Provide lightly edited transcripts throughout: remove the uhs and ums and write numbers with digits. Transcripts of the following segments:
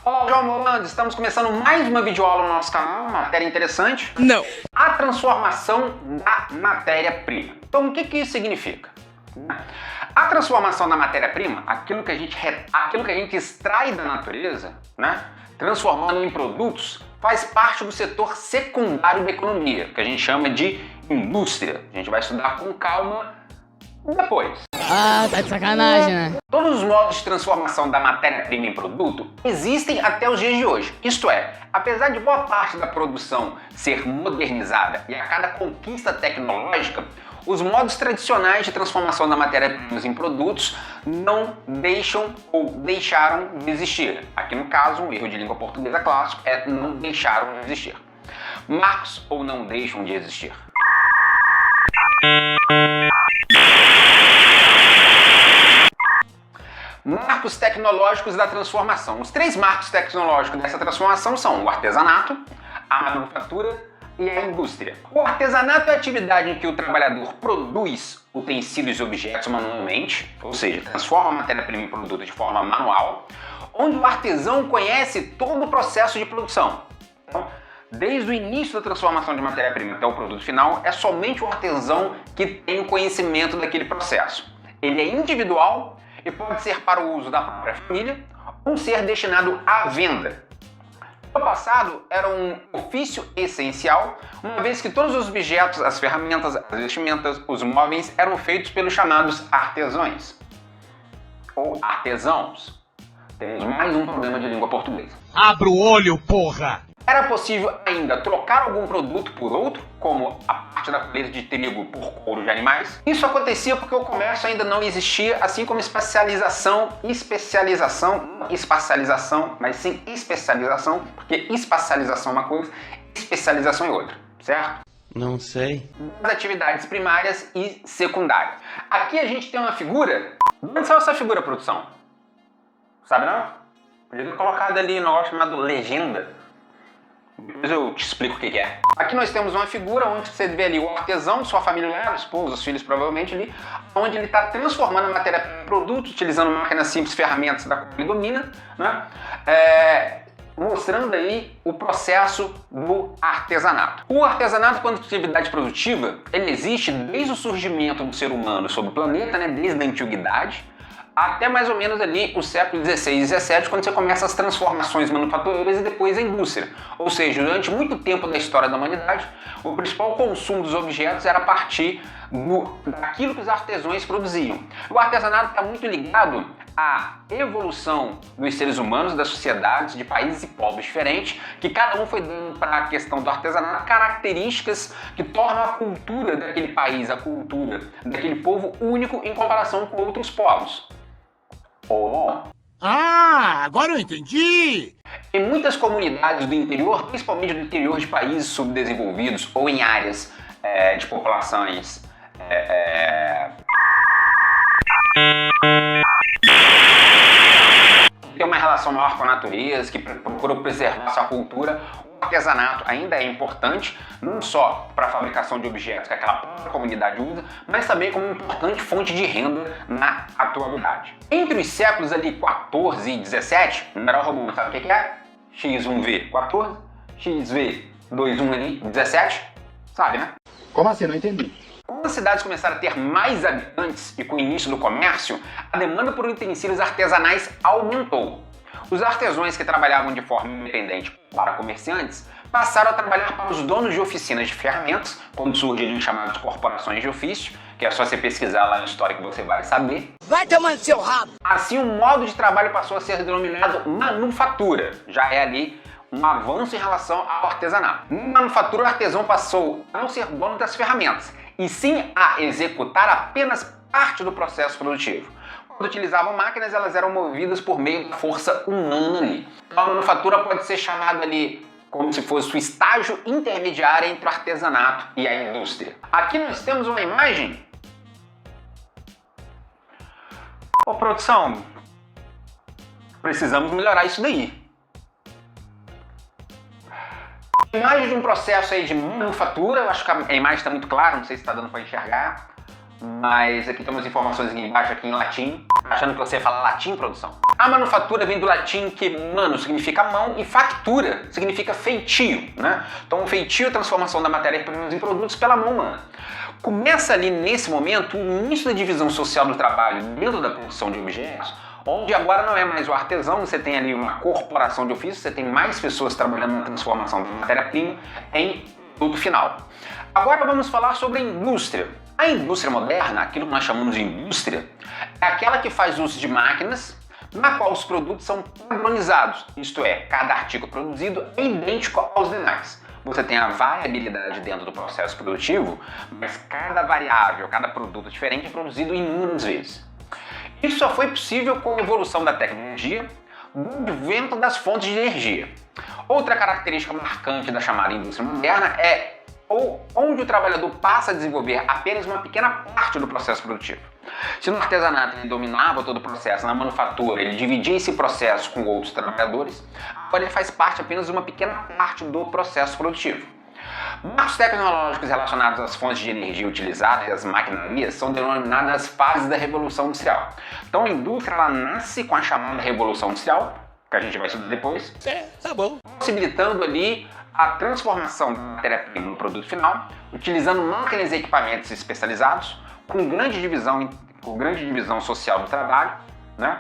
Olá, João Morando, estamos começando mais uma videoaula no nosso canal, matéria interessante. Não. A transformação da matéria-prima. Então, o que isso significa? A transformação da matéria-prima, aquilo que a gente extrai da natureza, né, transformando em produtos, faz parte do setor secundário da economia, que a gente chama de indústria. A gente vai estudar com calma depois. Ah, tá de sacanagem, né? Todos os modos de transformação da matéria-prima em produto existem até os dias de hoje. Isto é, apesar de boa parte da produção ser modernizada e a cada conquista tecnológica, os modos tradicionais de transformação da matéria-prima em produtos não deixam ou deixaram de existir. Aqui no caso, um erro de língua portuguesa clássico é não deixaram de existir. Marcos ou não deixam de existir. Marcos tecnológicos da transformação. Os três marcos tecnológicos dessa transformação são o artesanato, a manufatura e a indústria. O artesanato é a atividade em que o trabalhador produz utensílios e objetos manualmente, ou seja, transforma a matéria-prima em produto de forma manual, onde o artesão conhece todo o processo de produção. Então, desde o início da transformação de matéria-prima até o produto final, é somente o artesão que tem o conhecimento daquele processo. Ele é individual e pode ser para o uso da própria família ou ser destinado à venda. No passado, era um ofício essencial, uma vez que todos os objetos, as ferramentas, as vestimentas, os móveis eram feitos pelos chamados artesãos ou artesãos. Temos mais um problema de língua portuguesa. Abra o olho, porra! Era possível ainda trocar algum produto por outro, como a parte da colheita de trigo por couro de animais. Isso acontecia porque o comércio ainda não existia, assim como espacialização, mas sem especialização, porque espacialização é uma coisa, especialização é outra, certo? Não sei. As atividades primárias e secundárias. Aqui a gente tem uma figura. Onde saiu essa figura, produção? Sabe não? Podia ter colocado ali um negócio chamado legenda. Depois eu te explico o que é. Aqui nós temos uma figura onde você vê ali o artesão, sua família, a esposa, os filhos provavelmente ali, onde ele está transformando a matéria em produto, utilizando máquinas simples, ferramentas da qual ele domina, né? Mostrando aí o processo do artesanato. O artesanato, quanto atividade produtiva, ele existe desde o surgimento do ser humano sobre o planeta, né? Desde a antiguidade, até mais ou menos ali o século XVI e XVII, quando você começa as transformações manufatureiras e depois a indústria. Ou seja, durante muito tempo da história da humanidade, o principal consumo dos objetos era a partir daquilo que os artesãos produziam. O artesanato está muito ligado à evolução dos seres humanos, das sociedades, de países e povos diferentes, que cada um foi dando para a questão do artesanato características que tornam a cultura daquele país, a cultura daquele povo único em comparação com outros povos. Ah, agora eu entendi! Em muitas comunidades do interior, principalmente do interior de países subdesenvolvidos ou em áreas de populações que tem uma relação maior com a natureza, que procuram preservar sua cultura, o artesanato ainda é importante, não só para a fabricação de objetos que aquela própria comunidade usa, mas também como uma importante fonte de renda na atualidade. Entre os séculos ali 14 e 17, o numeral romano, sabe o que é? X1V 14, XV21 ali 17, sabe, né? Como assim? Não entendi. Quando as cidades começaram a ter mais habitantes e com o início do comércio, a demanda por utensílios artesanais aumentou. Os artesãos que trabalhavam de forma independente para comerciantes passaram a trabalhar para os donos de oficinas de ferramentas, quando surgiram chamadas corporações de ofício, que é só você pesquisar lá na história que você vai saber. Vai tomando seu rabo! Assim, o modo de trabalho passou a ser denominado manufatura, já é ali um avanço em relação ao artesanato. Na manufatura, o artesão passou a não ser dono das ferramentas, e sim a executar apenas parte do processo produtivo. Quando utilizavam máquinas, elas eram movidas por meio da força humana ali. Então, a manufatura pode ser chamada ali como se fosse o estágio intermediário entre o artesanato e a indústria. Aqui nós temos uma imagem. Ô, produção, precisamos melhorar isso daí. Imagem de um processo aí de manufatura, eu acho que a imagem está muito clara, não sei se está dando para enxergar, mas aqui tem umas informações aqui embaixo, aqui em latim. achando que você fala latim, produção? A manufatura vem do latim que mano significa mão e factura significa feitio, né? Então o feitio é a transformação da matéria-prima em produtos pela mão humana. Começa ali nesse momento o início da divisão social do trabalho dentro da produção de objetos, onde agora não é mais o artesão, você tem ali uma corporação de ofício, você tem mais pessoas trabalhando na transformação da matéria-prima em produto final. Agora vamos falar sobre a indústria. A indústria moderna, aquilo que nós chamamos de indústria, é aquela que faz uso de máquinas na qual os produtos são padronizados, isto é, cada artigo produzido é idêntico aos demais. Você tem a variabilidade dentro do processo produtivo, mas cada variável, cada produto diferente é produzido inúmeras vezes. Isso só foi possível com a evolução da tecnologia, do advento das fontes de energia. Outra característica marcante da chamada indústria moderna é onde o trabalhador passa a desenvolver apenas uma pequena parte do processo produtivo. Se no artesanato ele dominava todo o processo, na manufatura ele dividia esse processo com outros trabalhadores, agora ele faz parte apenas de uma pequena parte do processo produtivo. Marcos tecnológicos relacionados às fontes de energia utilizadas e às maquinarias são denominadas fases da Revolução Industrial. Então a indústria ela nasce com a chamada Revolução Industrial, que a gente vai estudar depois, Tá bom. possibilitando ali a transformação da matéria-prima no produto final, utilizando máquinas e equipamentos especializados, com grande divisão social do trabalho, né?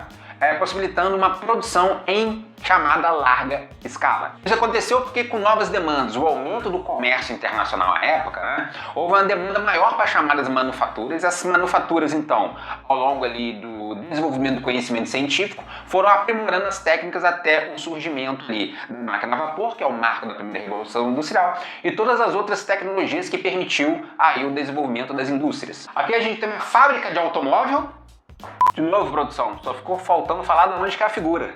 Possibilitando uma produção em chamada larga escala. Isso aconteceu porque com novas demandas, o aumento do comércio internacional à época, né, houve uma demanda maior para chamadas manufaturas. Essas manufaturas, então, ao longo ali do desenvolvimento do conhecimento científico, foram aprimorando as técnicas até o surgimento ali da máquina a vapor, que é o marco da primeira revolução industrial, e todas as outras tecnologias que permitiu aí o desenvolvimento das indústrias. Aqui a gente tem uma fábrica de automóvel. De novo, produção, só ficou faltando falar de onde que é a figura.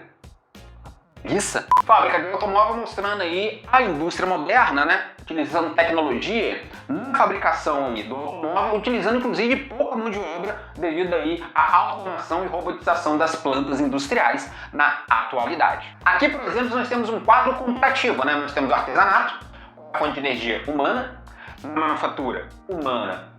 Isso. Fábrica de automóvel mostrando aí a indústria moderna, né? Utilizando tecnologia na fabricação do automóvel, utilizando inclusive pouca mão de obra devido aí à automação e robotização das plantas industriais na atualidade. Aqui, por exemplo, nós temos um quadro comparativo, né? Nós temos o artesanato, a fonte de energia humana, manufatura humana.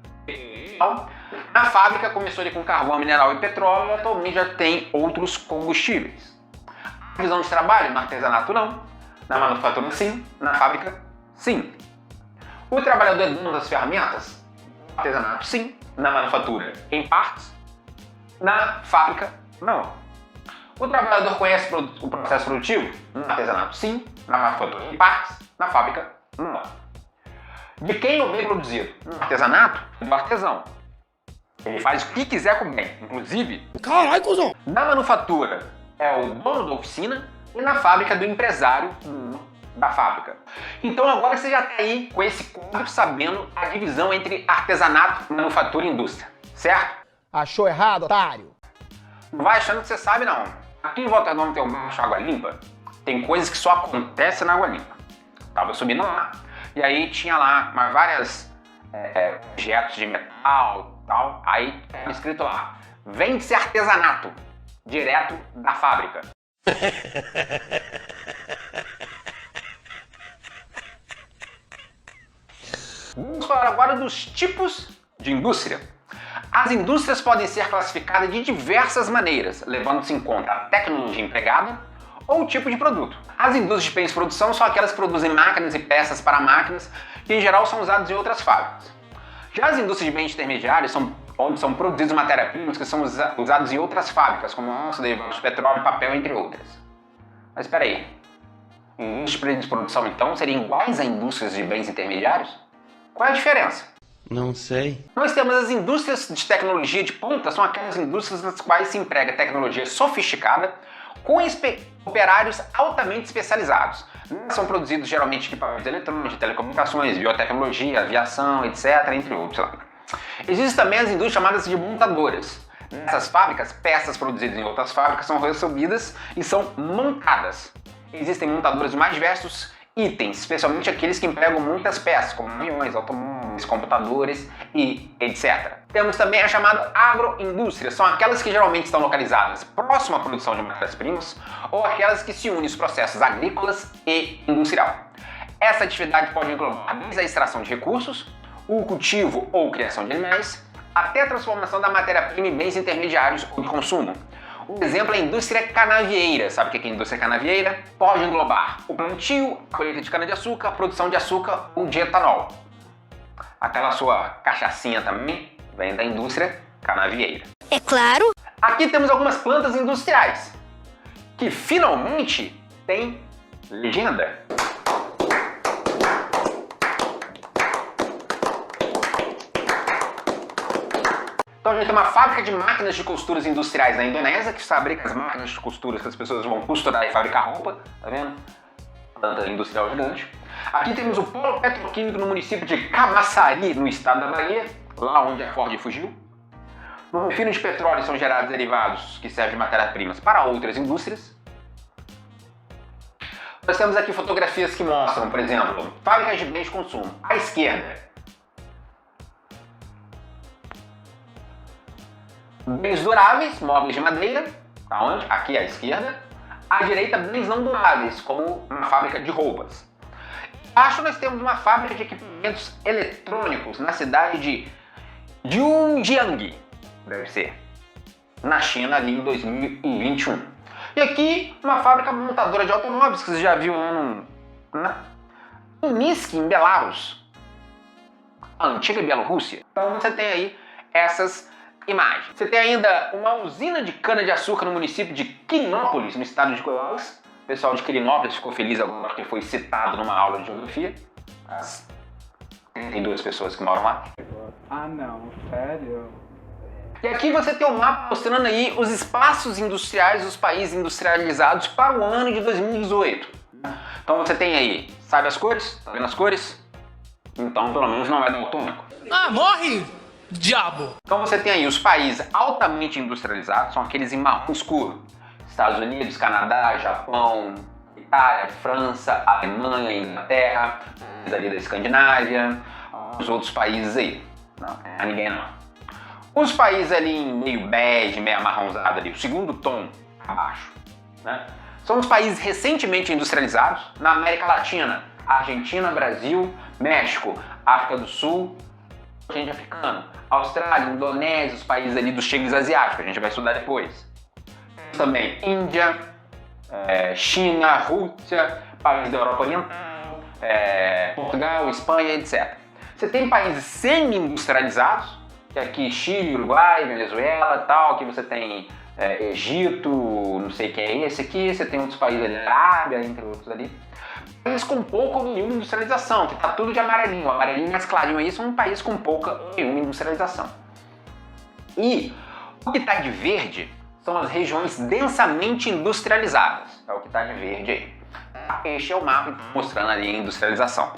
Na fábrica começou ali com carvão, mineral e petróleo, atualmente já tem outros combustíveis. A divisão de trabalho, no artesanato não, na manufatura sim, na fábrica sim. O trabalhador é dono das ferramentas? No artesanato sim, na manufatura em partes, na fábrica não. O trabalhador conhece o processo produtivo? No artesanato sim, na manufatura em partes, na fábrica não. De quem o bem produzido? No artesanato, do artesão. Ele faz o que quiser com o bem, inclusive... Caralho, cuzão! Na manufatura é o dono da oficina e na fábrica do empresário da fábrica. Então agora você já está aí com esse quadro sabendo a divisão entre artesanato, manufatura e indústria, certo? Achou errado, otário? Não vai achando que você sabe não. Aqui em Volta Redonda tem um baixo água limpa, tem coisas que só acontecem na água limpa. Tava subindo lá, e aí tinha lá várias objetos de metal, tal, aí estava escrito lá, vende-se artesanato, direto da fábrica. Vamos falar agora dos tipos de indústria. As indústrias podem ser classificadas de diversas maneiras, levando-se em conta a tecnologia empregada ou o tipo de produto. As indústrias de bens de produção são aquelas que produzem máquinas e peças para máquinas que em geral são usadas em outras fábricas. Já as indústrias de bens intermediários onde são produzidas matérias-primas que são usadas em outras fábricas, como aço, derivados de petróleo, papel, entre outras. Mas espera aí, indústrias de bens de produção então seriam iguais a indústrias de bens intermediários? Qual é a diferença? Não sei. Nós temos as indústrias de tecnologia de ponta, são aquelas indústrias nas quais se emprega tecnologia sofisticada com operários altamente especializados. São produzidos geralmente equipamentos eletrônicos, de telecomunicações, biotecnologia, aviação, etc., entre outros. Existem também as indústrias chamadas de montadoras. Nessas fábricas, peças produzidas em outras fábricas são recebidas e são montadas. Existem montadoras de mais diversos itens, especialmente aqueles que empregam muitas peças, como aviões, automóveis, computadores e etc. Temos também a chamada agroindústria, são aquelas que geralmente estão localizadas próximo à produção de matérias-primas ou aquelas que se unem aos processos agrícolas e industrial. Essa atividade pode englobar desde a extração de recursos, o cultivo ou criação de animais, até a transformação da matéria-prima em bens intermediários ou de consumo. Um exemplo é a indústria canavieira. Sabe o que é a indústria canavieira? Pode englobar o plantio, a colheita de cana-de-açúcar, a produção de açúcar ou de etanol. Aquela sua cachaçinha também vem da indústria canavieira. É claro. Aqui temos algumas plantas industriais que finalmente têm legenda. Então a gente tem uma fábrica de máquinas de costuras industriais na Indonésia que fabrica as máquinas de costuras que as pessoas vão costurar e fabricar roupa, tá vendo? Planta industrial gigante. Aqui temos o polo petroquímico no município de Camaçari, no estado da Bahia, lá onde a Ford fugiu. No refino de petróleo são gerados derivados que servem de matérias-primas para outras indústrias. Nós temos aqui fotografias que mostram, por exemplo, fábricas de bens de consumo. À esquerda, bens duráveis, móveis de madeira, tá onde? Aqui à esquerda. À direita, bens não duráveis, como uma fábrica de roupas. Embaixo nós temos uma fábrica de equipamentos eletrônicos na cidade de Yunjiang, deve ser, na China ali em 2021. E aqui uma fábrica montadora de automóveis, que você já viu lá em Minsk, em Belarus, a antiga Bielorrússia. Então você tem aí essas imagens. Você tem ainda uma usina de cana-de-açúcar no município de Quinópolis, no estado de Goiás. O pessoal de Quirinópolis ficou feliz agora porque foi citado numa aula de geografia. As 32 pessoas que moram lá. Ah não, sério? E aqui você tem um mapa mostrando aí os espaços industriais dos países industrializados para o ano de 2018. Então você tem aí, sabe as cores? Tá vendo as cores? Então pelo menos não é daltônico. Ah, morre, diabo! Então você tem aí os países altamente industrializados, são aqueles em marrom escuro. Estados Unidos, Canadá, Japão, Itália, França, Alemanha, Inglaterra, ali da Escandinávia, os outros países aí. Não é ninguém não. Os países ali em meio bege, meio amarronzado ali, o segundo tom abaixo, né? São os países recentemente industrializados na América Latina, Argentina, Brasil, México, África do Sul, continente africano, Austrália, Indonésia, os países ali dos tigres asiáticos, a gente vai estudar depois. Também Índia, China, Rússia, países da Europa Oriental, Portugal, Espanha, etc. Você tem países semi-industrializados, que aqui Chile, Uruguai, Venezuela, tal, aqui você tem Egito, não sei quem é esse aqui, você tem outros países ali, Arábia, entre outros ali. Países com pouca ou nenhuma industrialização, que tá tudo de amarelinho. O amarelinho mais clarinho aí são um país com pouca ou nenhuma industrialização. E o que está de verde são as regiões densamente industrializadas. É o que está de verde aí. Este é o mapa mostrando ali a industrialização.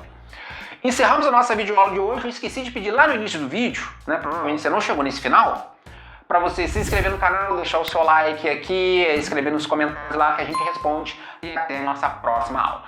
Encerramos a nossa videoaula de hoje. Eu esqueci de pedir lá no início do vídeo, né? Provavelmente você não chegou nesse final, para você se inscrever no canal, deixar o seu like aqui, escrever nos comentários lá que a gente responde. E até a nossa próxima aula.